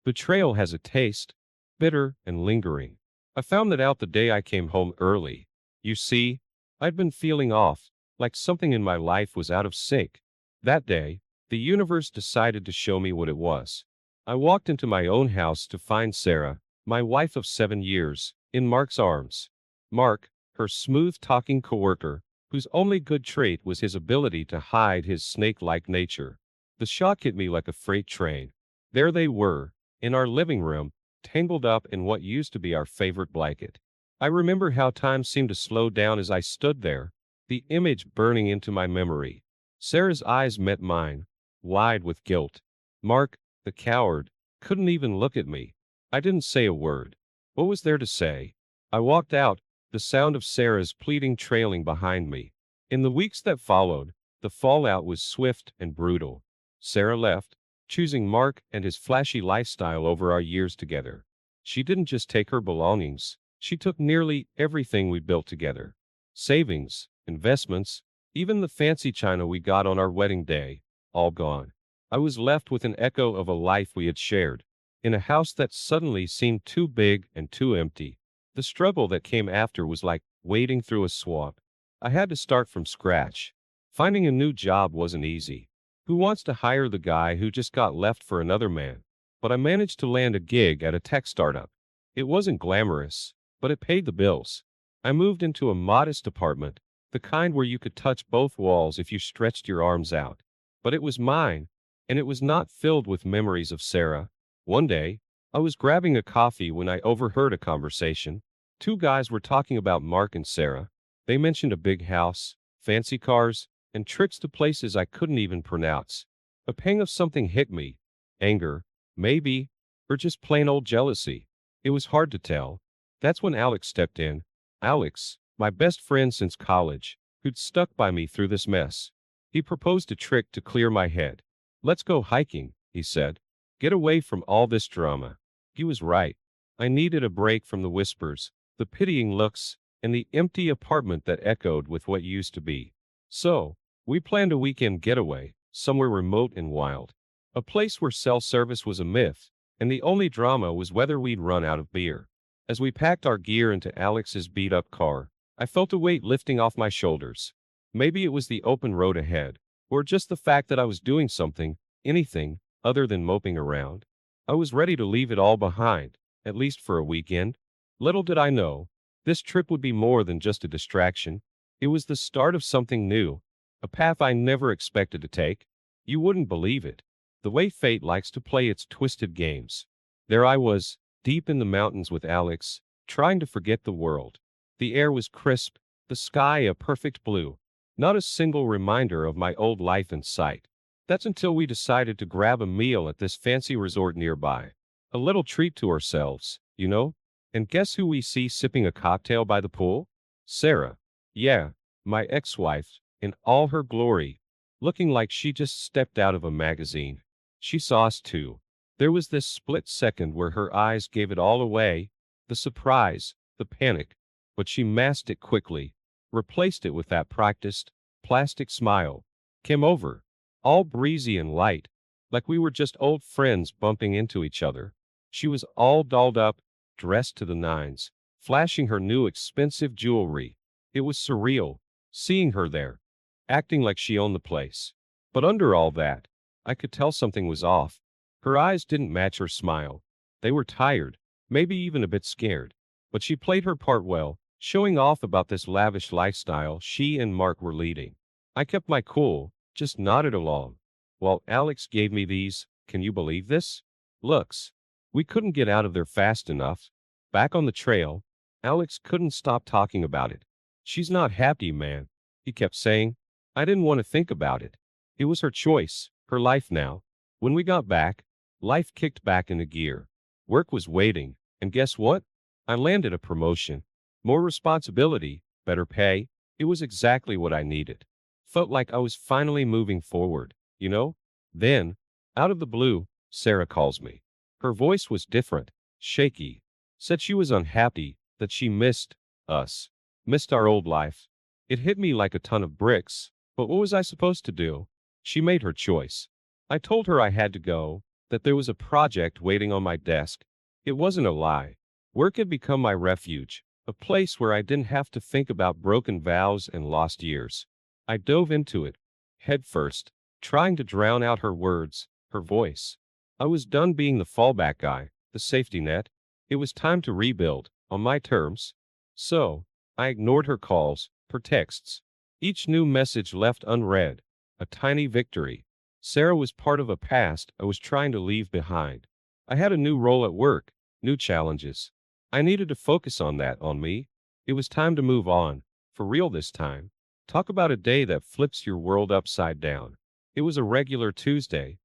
Betrayal has a taste, bitter and lingering. I found that out the day I came home early. You see, I'd been feeling off, like something in my life was out of sync. That day, the universe decided to show me what it was. I walked into my own house to find Sarah, my wife of 7 years, in Mark's arms. Mark, her smooth-talking coworker, whose only good trait was his ability to hide his snake-like nature. The shock hit me like a freight train. There they were, in our living room, tangled up in what used to be our favorite blanket. I remember how time seemed to slow down as I stood there, the image burning into my memory. Sarah's eyes met mine, wide with guilt. Mark, the coward, couldn't even look at me. I didn't say a word. What was there to say? I walked out, the sound of Sarah's pleading trailing behind me. In the weeks that followed, the fallout was swift and brutal. Sarah left, choosing Mark and his flashy lifestyle over our years together. She didn't just take her belongings, she took nearly everything we built together. Savings, investments, even the fancy china we got on our wedding day, all gone. I was left with an echo of a life we had shared, in a house that suddenly seemed too big and too empty. The struggle that came after was like wading through a swamp. I had to start from scratch. Finding a new job wasn't easy. Who wants to hire the guy who just got left for another man? But I managed to land a gig at a tech startup. It wasn't glamorous, but it paid the bills. I moved into a modest apartment, the kind where you could touch both walls if you stretched your arms out. But it was mine, and it was not filled with memories of Sarah. One day, I was grabbing a coffee when I overheard a conversation. Two guys were talking about Mark and Sarah. They mentioned a big house, fancy cars, and trips to places I couldn't even pronounce. A pang of something hit me. Anger, maybe, or just plain old jealousy. It was hard to tell. That's when Alex stepped in. Alex, my best friend since college, who'd stuck by me through this mess. He proposed a trick to clear my head. "Let's go hiking," he said. "Get away from all this drama." He was right. I needed a break from the whispers, the pitying looks, and the empty apartment that echoed with what used to be. So, we planned a weekend getaway, somewhere remote and wild. A place where cell service was a myth, and the only drama was whether we'd run out of beer. As we packed our gear into Alex's beat-up car, I felt a weight lifting off my shoulders. Maybe it was the open road ahead, or just the fact that I was doing something, anything, other than moping around. I was ready to leave it all behind, at least for a weekend. Little did I know, this trip would be more than just a distraction. It was the start of something new, a path I never expected to take. You wouldn't believe it, the way fate likes to play its twisted games. There I was, deep in the mountains with Alex, trying to forget the world. The air was crisp, the sky a perfect blue. Not a single reminder of my old life in sight. That's until we decided to grab a meal at this fancy resort nearby. A little treat to ourselves, you know? And guess who we see sipping a cocktail by the pool? Sarah. Yeah, my ex-wife, in all her glory, looking like she just stepped out of a magazine. She saw us too. There was this split second where her eyes gave it all away, the surprise, the panic, but she masked it quickly, replaced it with that practiced, plastic smile. Came over, all breezy and light, like we were just old friends bumping into each other. She was all dolled up, dressed to the nines, flashing her new expensive jewelry. It was surreal, seeing her there, acting like she owned the place. But under all that, I could tell something was off. Her eyes didn't match her smile. They were tired, maybe even a bit scared. But she played her part well, showing off about this lavish lifestyle she and Mark were leading. I kept my cool, just nodded along, while Alex gave me these, can you believe this? Looks. We couldn't get out of there fast enough. Back on the trail, Alex couldn't stop talking about it. "She's not happy, man," he kept saying. I didn't want to think about it. It was her choice, her life now. When we got back, life kicked back into gear. Work was waiting, and guess what? I landed a promotion. More responsibility, better pay. It was exactly what I needed. Felt like I was finally moving forward, you know? Then, out of the blue, Sarah calls me. Her voice was different, shaky. Said she was unhappy, that she missed us, missed our old life. It hit me like a ton of bricks, but what was I supposed to do? She made her choice. I told her I had to go, that there was a project waiting on my desk. It wasn't a lie. Work had become my refuge, a place where I didn't have to think about broken vows and lost years. I dove into it, head first, trying to drown out her words, her voice. I was done being the fallback guy, the safety net. It was time to rebuild, on my terms. So, I ignored her calls, her texts. Each new message left unread. A tiny victory. Sarah was part of a past I was trying to leave behind. I had a new role at work, new challenges. I needed to focus on that, on me. It was time to move on, for real this time. Talk about a day that flips your world upside down. It was a regular Tuesday,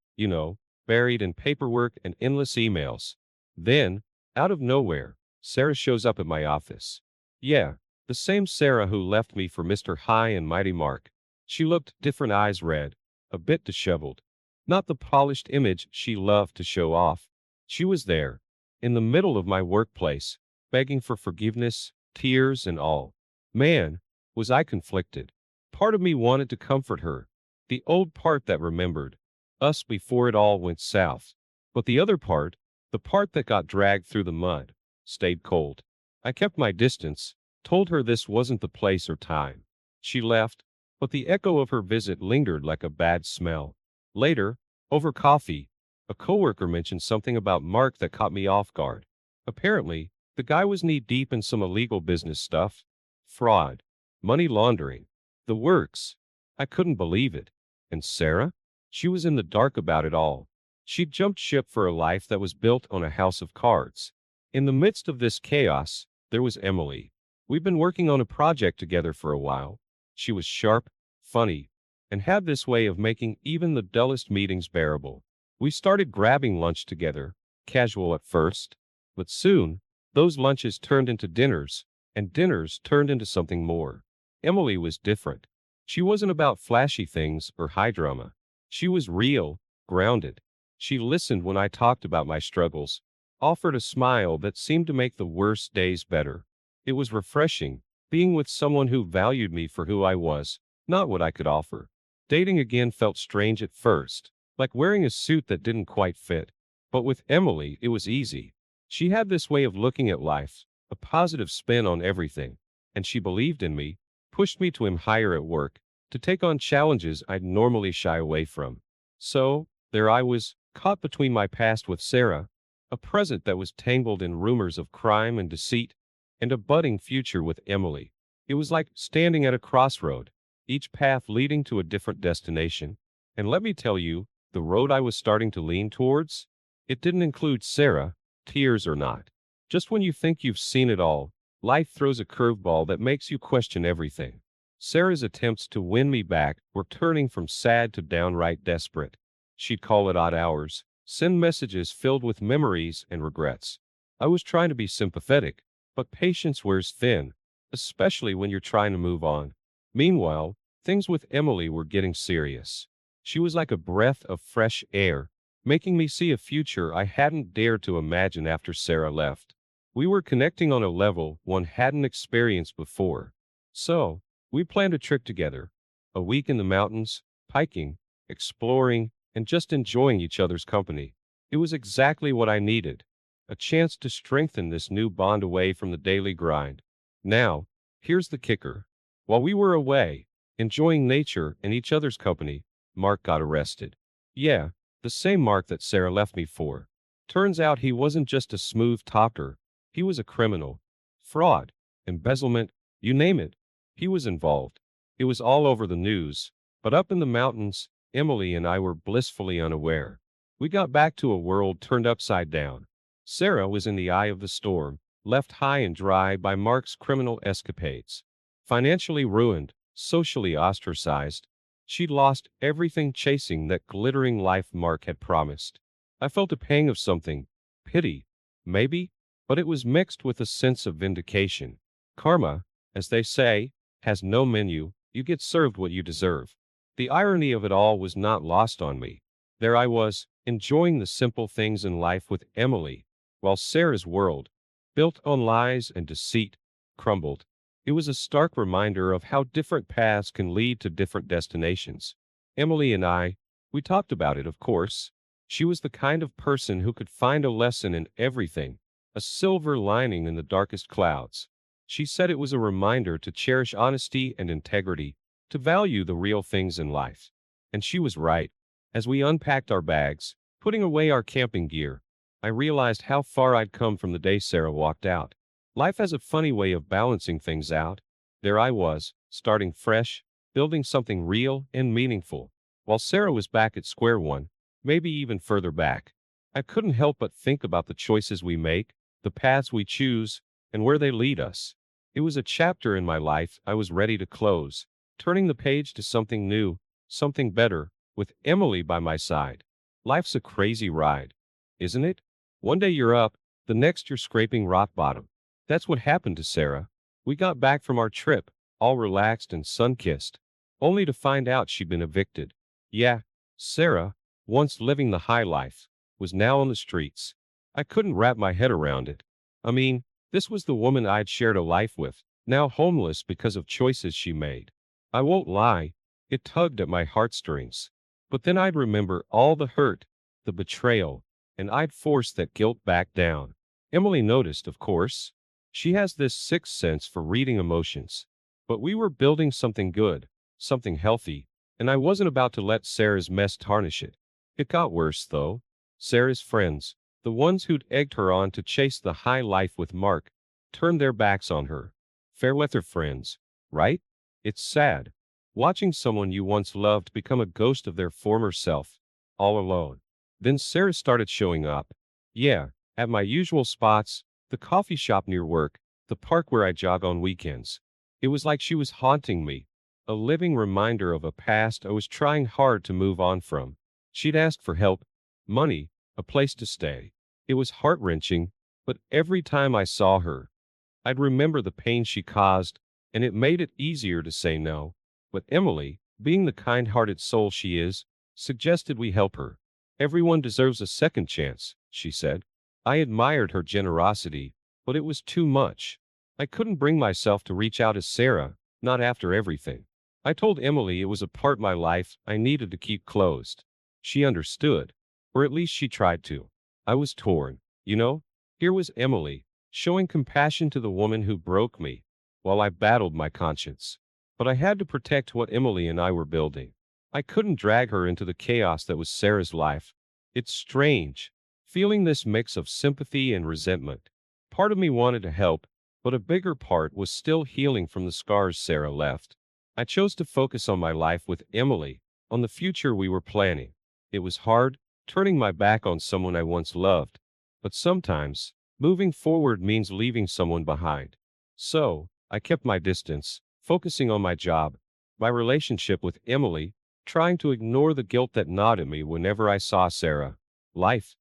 buried in paperwork and endless emails. Then, out of nowhere, Sarah shows up at my office. Yeah, the same Sarah who left me for Mr. High and Mighty Mark. She looked different, eyes red, a bit disheveled. Not the polished image she loved to show off. She was there, in the middle of my workplace, begging for forgiveness, tears and all. Man, was I conflicted. Part of me wanted to comfort her, the old part that remembered us before it all went south. But the other part, the part that got dragged through the mud, stayed cold. I kept my distance, told her this wasn't the place or time. She left, but the echo of her visit lingered like a bad smell. Later, over coffee, a coworker mentioned something about Mark that caught me off guard. Apparently, the guy was knee-deep in some illegal business stuff. Fraud. Money laundering. The works. I couldn't believe it. And Sarah? She was in the dark about it all. She'd jumped ship for a life that was built on a house of cards. In the midst of this chaos, there was Emily. We'd been working on a project together for a while. She was sharp, funny, and had this way of making even the dullest meetings bearable. We started grabbing lunch together, casual at first, but soon, those lunches turned into dinners, and dinners turned into something more. Emily was different. She wasn't about flashy things or high drama. She was real, grounded. She listened when I talked about my struggles, offered a smile that seemed to make the worst days better. It was refreshing, being with someone who valued me for who I was, not what I could offer. Dating again felt strange at first, like wearing a suit that didn't quite fit. But with Emily, it was easy. She had this way of looking at life, a positive spin on everything, and she believed in me, pushed me to aim higher at work, to take on challenges I'd normally shy away from. So, there I was, caught between my past with Sarah, a present that was tangled in rumors of crime and deceit, and a budding future with Emily. It was like standing at a crossroad, each path leading to a different destination. And let me tell you, the road I was starting to lean towards, it didn't include Sarah, tears or not. Just when you think you've seen it all, life throws a curveball that makes you question everything. Sarah's attempts to win me back were turning from sad to downright desperate. She'd call at odd hours, send messages filled with memories and regrets. I was trying to be sympathetic, but patience wears thin, especially when you're trying to move on. Meanwhile, things with Emily were getting serious. She was like a breath of fresh air, making me see a future I hadn't dared to imagine after Sarah left. We were connecting on a level one hadn't experienced before. So, we planned a trip together. A week in the mountains, hiking, exploring, and just enjoying each other's company. It was exactly what I needed. A chance to strengthen this new bond away from the daily grind. Now, here's the kicker. While we were away, enjoying nature and each other's company, Mark got arrested. Yeah, the same Mark that Sarah left me for. Turns out he wasn't just a smooth talker. He was a criminal. Fraud, embezzlement, you name it. He was involved. It was all over the news, but up in the mountains, Emily and I were blissfully unaware. We got back to a world turned upside down. Sarah was in the eye of the storm, left high and dry by Mark's criminal escapades. Financially ruined, socially ostracized, she'd lost everything chasing that glittering life Mark had promised. I felt a pang of something, pity, maybe, but it was mixed with a sense of vindication. Karma, as they say, has no menu, you get served what you deserve. The irony of it all was not lost on me. There I was, enjoying the simple things in life with Emily, while Sarah's world, built on lies and deceit, crumbled. It was a stark reminder of how different paths can lead to different destinations. Emily and I, we talked about it, of course. She was the kind of person who could find a lesson in everything, a silver lining in the darkest clouds. She said it was a reminder to cherish honesty and integrity, to value the real things in life. And she was right. As we unpacked our bags, putting away our camping gear, I realized how far I'd come from the day Sarah walked out. Life has a funny way of balancing things out. There I was, starting fresh, building something real and meaningful, while Sarah was back at square one, maybe even further back. I couldn't help but think about the choices we make, the paths we choose, and where they lead us. It was a chapter in my life I was ready to close, turning the page to something new, something better, with Emily by my side. Life's a crazy ride, isn't it? One day you're up, the next you're scraping rock bottom. That's what happened to Sarah. We got back from our trip, all relaxed and sun-kissed, only to find out she'd been evicted. Yeah, Sarah, once living the high life, was now on the streets. I couldn't wrap my head around it. I mean, this was the woman I'd shared a life with, now homeless because of choices she made. I won't lie, it tugged at my heartstrings. But then I'd remember all the hurt, the betrayal, and I'd force that guilt back down. Emily noticed, of course. She has this sixth sense for reading emotions. But we were building something good, something healthy, and I wasn't about to let Sarah's mess tarnish it. It got worse, though. Sarah's friends, the ones who'd egged her on to chase the high life with Mark, turned their backs on her. Fairweather friends, right? It's sad. Watching someone you once loved become a ghost of their former self, all alone. Then Sarah started showing up. Yeah, at my usual spots, the coffee shop near work, the park where I jog on weekends. It was like she was haunting me, a living reminder of a past I was trying hard to move on from. She'd ask for help, money, a place to stay. It was heart-wrenching, but every time I saw her, I'd remember the pain she caused, and it made it easier to say no. But Emily, being the kind-hearted soul she is, suggested we help her. Everyone deserves a second chance, she said. I admired her generosity, but it was too much. I couldn't bring myself to reach out as Sarah, not after everything. I told Emily it was a part of my life I needed to keep closed. She understood, or at least she tried to. I was torn, you know? Here was Emily, showing compassion to the woman who broke me, while I battled my conscience. But I had to protect what Emily and I were building. I couldn't drag her into the chaos that was Sarah's life. It's strange, feeling this mix of sympathy and resentment. Part of me wanted to help, but a bigger part was still healing from the scars Sarah left. I chose to focus on my life with Emily, on the future we were planning. It was hard, turning my back on someone I once loved. But sometimes, moving forward means leaving someone behind. So, I kept my distance, focusing on my job, my relationship with Emily, trying to ignore the guilt that gnawed at me whenever I saw Sarah. Life,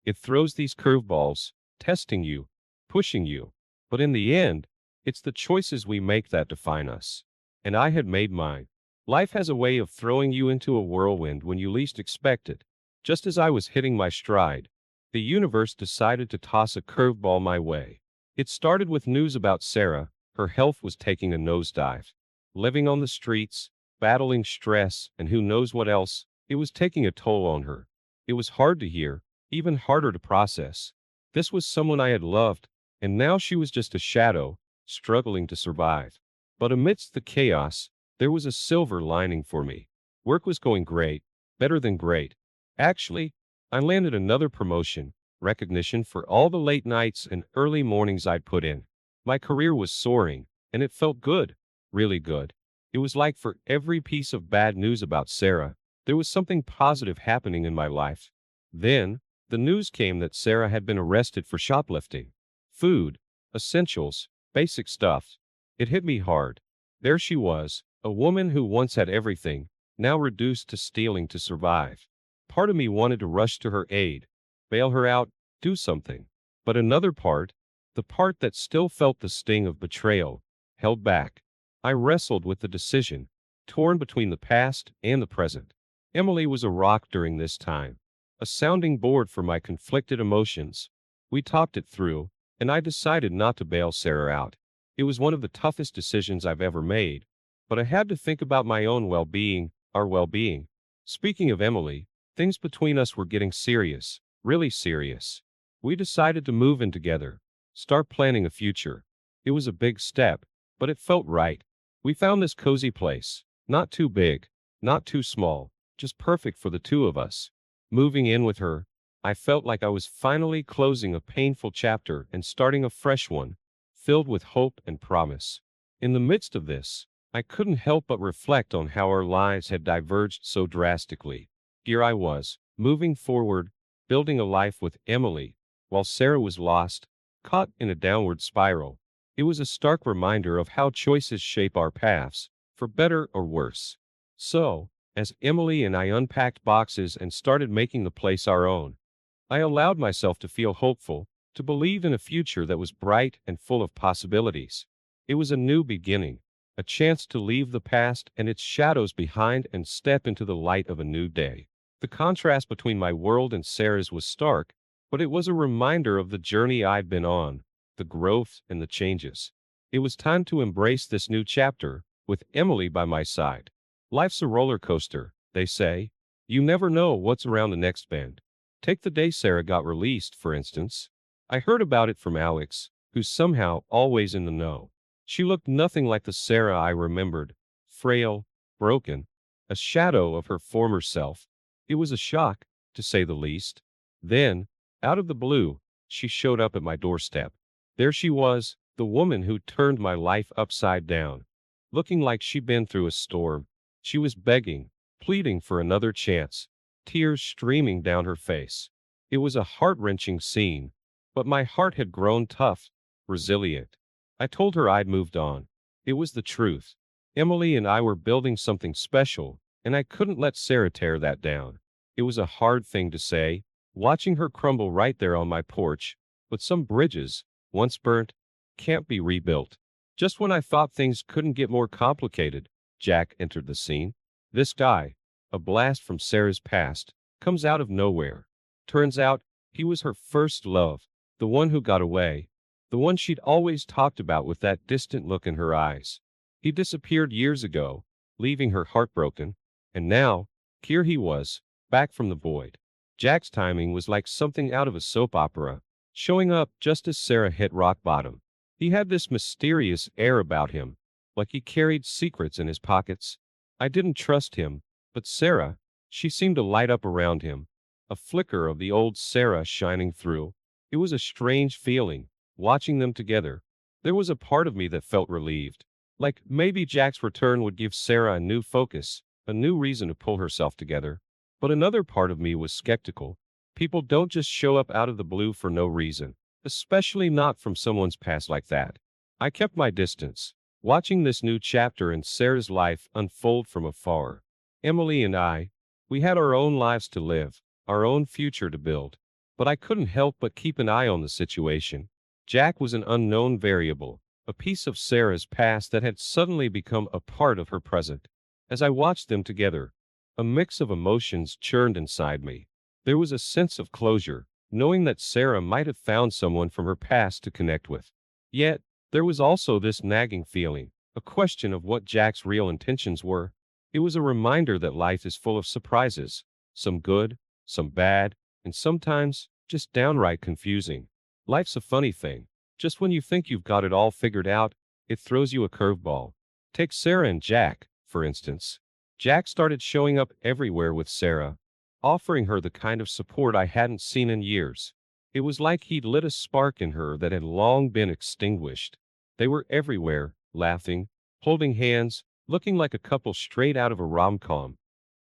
it throws these curveballs, testing you, pushing you. But in the end, it's the choices we make that define us. And I had made mine. Life has a way of throwing you into a whirlwind when you least expect it. Just as I was hitting my stride, the universe decided to toss a curveball my way. It started with news about Sarah. Her health was taking a nosedive. Living on the streets, battling stress, and who knows what else, it was taking a toll on her. It was hard to hear, even harder to process. This was someone I had loved, and now she was just a shadow, struggling to survive. But amidst the chaos, there was a silver lining for me. Work was going great, better than great. Actually, I landed another promotion, recognition for all the late nights and early mornings I'd put in. My career was soaring, and it felt good, really good. It was like for every piece of bad news about Sarah, there was something positive happening in my life. Then, the news came that Sarah had been arrested for shoplifting. Food, essentials, basic stuff. It hit me hard. There she was, a woman who once had everything, now reduced to stealing to survive. Part of me wanted to rush to her aid, bail her out, do something. But another part, the part that still felt the sting of betrayal, held back. I wrestled with the decision, torn between the past and the present. Emily was a rock during this time, a sounding board for my conflicted emotions. We talked it through, and I decided not to bail Sarah out. It was one of the toughest decisions I've ever made, but I had to think about my own well-being, our well-being. Speaking of Emily, Things between us were getting serious, really serious. We decided to move in together, start planning a future. It was a big step, but it felt right. We found this cozy place, not too big, not too small, just perfect for the two of us. Moving in with her, I felt like I was finally closing a painful chapter and starting a fresh one, filled with hope and promise. In the midst of this, I couldn't help but reflect on how our lives had diverged so drastically. Here I was, moving forward, building a life with Emily, while Sarah was lost, caught in a downward spiral. It was a stark reminder of how choices shape our paths, for better or worse. So, as Emily and I unpacked boxes and started making the place our own, I allowed myself to feel hopeful, to believe in a future that was bright and full of possibilities. It was a new beginning, a chance to leave the past and its shadows behind and step into the light of a new day. The contrast between my world and Sarah's was stark, but it was a reminder of the journey I'd been on, the growth and the changes. It was time to embrace this new chapter, with Emily by my side. Life's a roller coaster, they say. You never know what's around the next bend. Take the day Sarah got released, for instance. I heard about it from Alex, who's somehow always in the know. She looked nothing like the Sarah I remembered, frail, broken, a shadow of her former self. It was a shock, to say the least. Then, out of the blue, she showed up at my doorstep. There she was, the woman who turned my life upside down. Looking like she'd been through a storm, she was begging, pleading for another chance, tears streaming down her face. It was a heart-wrenching scene, but my heart had grown tough, resilient. I told her I'd moved on. It was the truth. Emily and I were building something special, and I couldn't let Sarah tear that down. It was a hard thing to say, watching her crumble right there on my porch, but some bridges, once burnt, can't be rebuilt. Just when I thought things couldn't get more complicated, Jack entered the scene. This guy, a blast from Sarah's past, comes out of nowhere. Turns out, he was her first love, the one who got away, the one she'd always talked about with that distant look in her eyes. He disappeared years ago, leaving her heartbroken, and now, here he was, back from the void. Jack's timing was like something out of a soap opera, showing up just as Sarah hit rock bottom. He had this mysterious air about him, like he carried secrets in his pockets. I didn't trust him, but Sarah, she seemed to light up around him, a flicker of the old Sarah shining through. It was a strange feeling, watching them together. There was a part of me that felt relieved, like maybe Jack's return would give Sarah a new focus, a new reason to pull herself together. But another part of me was skeptical. People don't just show up out of the blue for no reason, especially not from someone's past like that. I kept my distance, watching this new chapter in Sarah's life unfold from afar. Emily and I, we had our own lives to live, our own future to build, but I couldn't help but keep an eye on the situation. Jack was an unknown variable, a piece of Sarah's past that had suddenly become a part of her present. As I watched them together, a mix of emotions churned inside me. There was a sense of closure, knowing that Sarah might have found someone from her past to connect with. Yet, there was also this nagging feeling, a question of what Jack's real intentions were. It was a reminder that life is full of surprises, some good, some bad, and sometimes just downright confusing. Life's a funny thing. Just when you think you've got it all figured out, it throws you a curveball. Take Sarah and Jack, for instance. Jack started showing up everywhere with Sarah, offering her the kind of support I hadn't seen in years. It was like he'd lit a spark in her that had long been extinguished. They were everywhere, laughing, holding hands, looking like a couple straight out of a rom-com.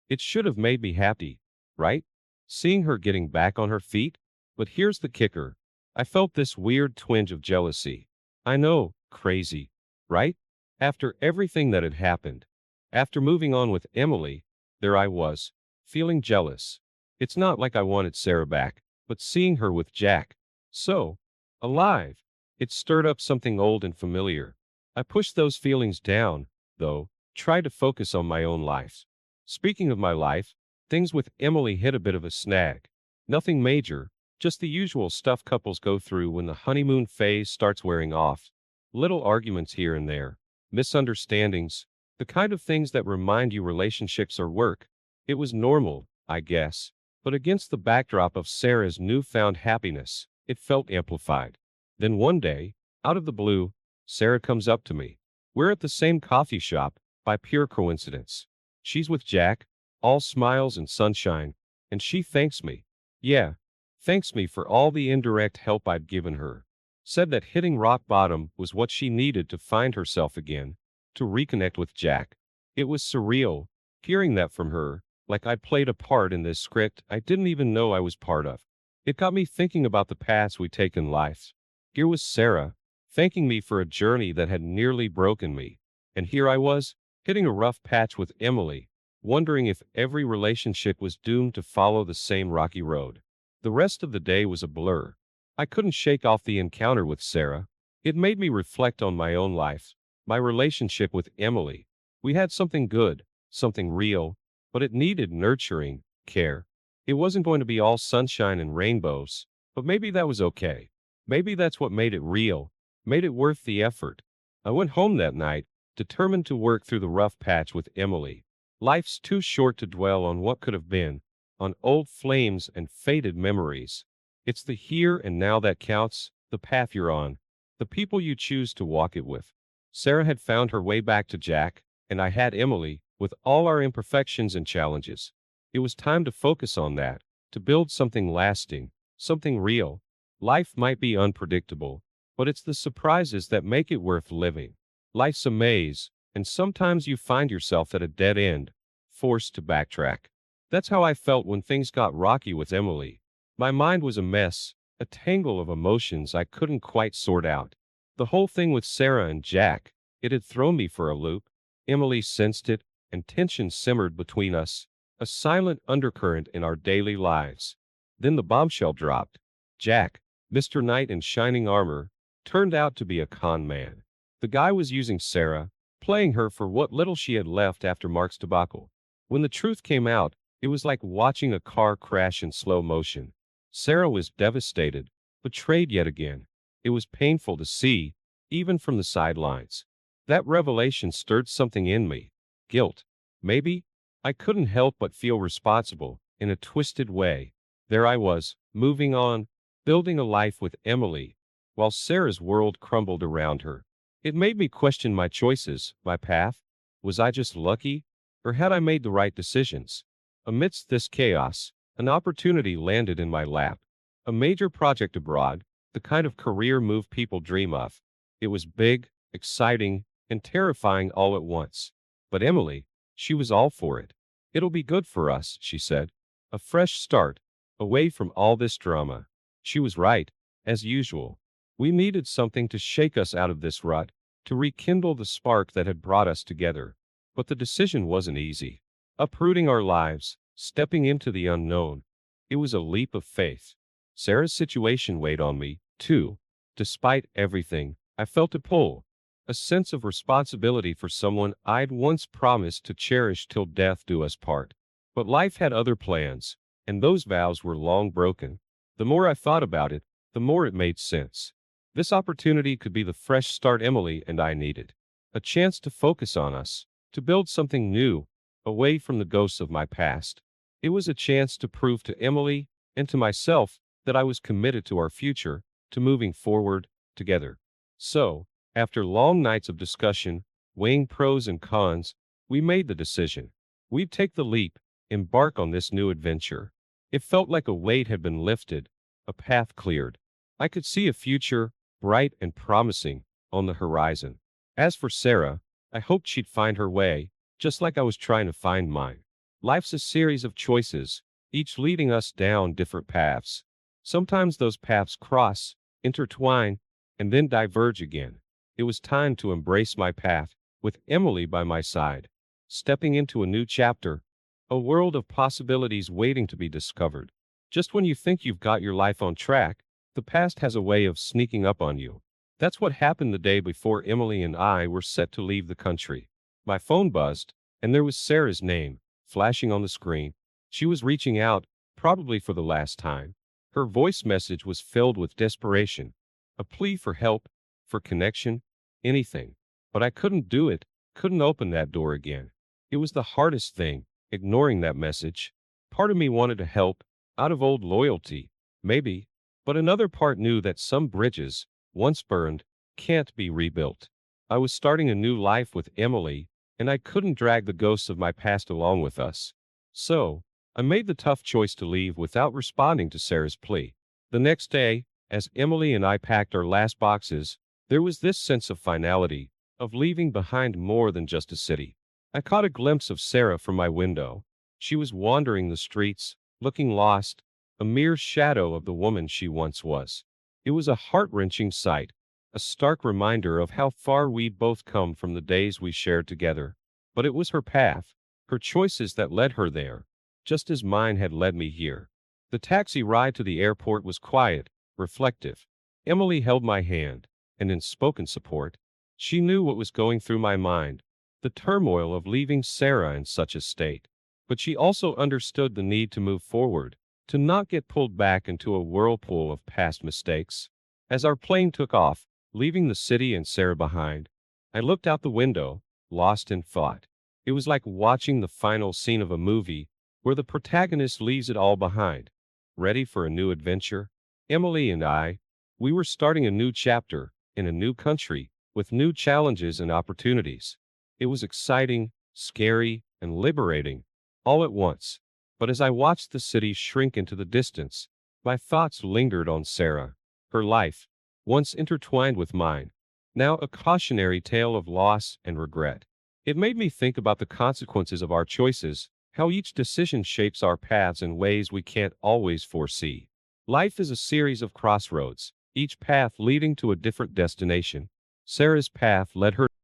It should have made me happy, right? Seeing her getting back on her feet? But here's the kicker. I felt this weird twinge of jealousy. I know, crazy, right? After everything that had happened. After moving on with Emily, there I was, feeling jealous. It's not like I wanted Sarah back, but seeing her with Jack, so alive, it stirred up something old and familiar. I pushed those feelings down, though, tried to focus on my own life. Speaking of my life, things with Emily hit a bit of a snag. Nothing major, just the usual stuff couples go through when the honeymoon phase starts wearing off. Little arguments here and there, misunderstandings, the kind of things that remind you relationships are work. It was normal, I guess. But against the backdrop of Sarah's newfound happiness, it felt amplified. Then one day, out of the blue, Sarah comes up to me. We're at the same coffee shop, by pure coincidence. She's with Jack, all smiles and sunshine, and she thanks me. Yeah, thanks me for all the indirect help I'd given her. Said that hitting rock bottom was what she needed to find herself again, to reconnect with Jack. It was surreal, hearing that from her, like I'd played a part in this script I didn't even know I was part of. It got me thinking about the paths we take in life. Here was Sarah, thanking me for a journey that had nearly broken me. And here I was, hitting a rough patch with Emily, wondering if every relationship was doomed to follow the same rocky road. The rest of the day was a blur. I couldn't shake off the encounter with Sarah. It made me reflect on my own life, my relationship with Emily. We had something good, something real, but it needed nurturing, care. It wasn't going to be all sunshine and rainbows, but maybe that was okay. Maybe that's what made it real, made it worth the effort. I went home that night, determined to work through the rough patch with Emily. Life's too short to dwell on what could have been, on old flames and faded memories. It's the here and now that counts, the path you're on, the people you choose to walk it with. Sarah had found her way back to Jack, and I had Emily, with all our imperfections and challenges. It was time to focus on that, to build something lasting, something real. Life might be unpredictable, but it's the surprises that make it worth living. Life's a maze, and sometimes you find yourself at a dead end, forced to backtrack. That's how I felt when things got rocky with Emily. My mind was a mess, a tangle of emotions I couldn't quite sort out. The whole thing with Sarah and Jack, it had thrown me for a loop. Emily sensed it, and tension simmered between us, a silent undercurrent in our daily lives. Then the bombshell dropped. Jack, Mr. Knight in shining armor, turned out to be a con man. The guy was using Sarah, playing her for what little she had left after Mark's debacle. When the truth came out, it was like watching a car crash in slow motion. Sarah was devastated, betrayed yet again. It was painful to see, even from the sidelines. That revelation stirred something in me. Guilt. Maybe? I couldn't help but feel responsible, in a twisted way. There I was, moving on, building a life with Emily, while Sarah's world crumbled around her. It made me question my choices, my path. Was I just lucky? Or had I made the right decisions? Amidst this chaos, an opportunity landed in my lap. A major project abroad, the kind of career move people dream of. It was big, exciting, and terrifying all at once. But Emily, she was all for it. It'll be good for us, she said. A fresh start, away from all this drama. She was right, as usual. We needed something to shake us out of this rut, to rekindle the spark that had brought us together. But the decision wasn't easy. Uprooting our lives, stepping into the unknown. It was a leap of faith. Sarah's situation weighed on me, too. Despite everything, I felt a pull, a sense of responsibility for someone I'd once promised to cherish till death do us part. But life had other plans, and those vows were long broken. The more I thought about it, the more it made sense. This opportunity could be the fresh start Emily and I needed. A chance to focus on us, to build something new, away from the ghosts of my past. It was a chance to prove to Emily, and to myself, that I was committed to our future, to moving forward, together. So, after long nights of discussion, weighing pros and cons, we made the decision. We'd take the leap, embark on this new adventure. It felt like a weight had been lifted, a path cleared. I could see a future, bright and promising, on the horizon. As for Sarah, I hoped she'd find her way, just like I was trying to find mine. Life's a series of choices, each leading us down different paths. Sometimes those paths cross, intertwine, and then diverge again. It was time to embrace my path, with Emily by my side, stepping into a new chapter, a world of possibilities waiting to be discovered. Just when you think you've got your life on track, the past has a way of sneaking up on you. That's what happened the day before Emily and I were set to leave the country. My phone buzzed, and there was Sarah's name, flashing on the screen. She was reaching out, probably for the last time. Her voice message was filled with desperation, a plea for help, for connection, anything. But I couldn't do it, couldn't open that door again. It was the hardest thing, ignoring that message. Part of me wanted to help, out of old loyalty, maybe, but another part knew that some bridges, once burned, can't be rebuilt. I was starting a new life with Emily, and I couldn't drag the ghosts of my past along with us. So, I made the tough choice to leave without responding to Sarah's plea. The next day, as Emily and I packed our last boxes, there was this sense of finality, of leaving behind more than just a city. I caught a glimpse of Sarah from my window. She was wandering the streets, looking lost, a mere shadow of the woman she once was. It was a heart-wrenching sight, a stark reminder of how far we'd both come from the days we shared together. But it was her path, her choices that led her there, just as mine had led me here. The taxi ride to the airport was quiet, reflective. Emily held my hand, and in spoken support, she knew what was going through my mind, the turmoil of leaving Sarah in such a state. But she also understood the need to move forward, to not get pulled back into a whirlpool of past mistakes. As our plane took off, leaving the city and Sarah behind, I looked out the window, lost in thought. It was like watching the final scene of a movie, where the protagonist leaves it all behind, ready for a new adventure. Emily and I, we were starting a new chapter, in a new country, with new challenges and opportunities. It was exciting, scary, and liberating, all at once. But as I watched the city shrink into the distance, my thoughts lingered on Sarah, her life, once intertwined with mine, now a cautionary tale of loss and regret. It made me think about the consequences of our choices, how each decision shapes our paths in ways we can't always foresee. Life is a series of crossroads, each path leading to a different destination. Sarah's path led her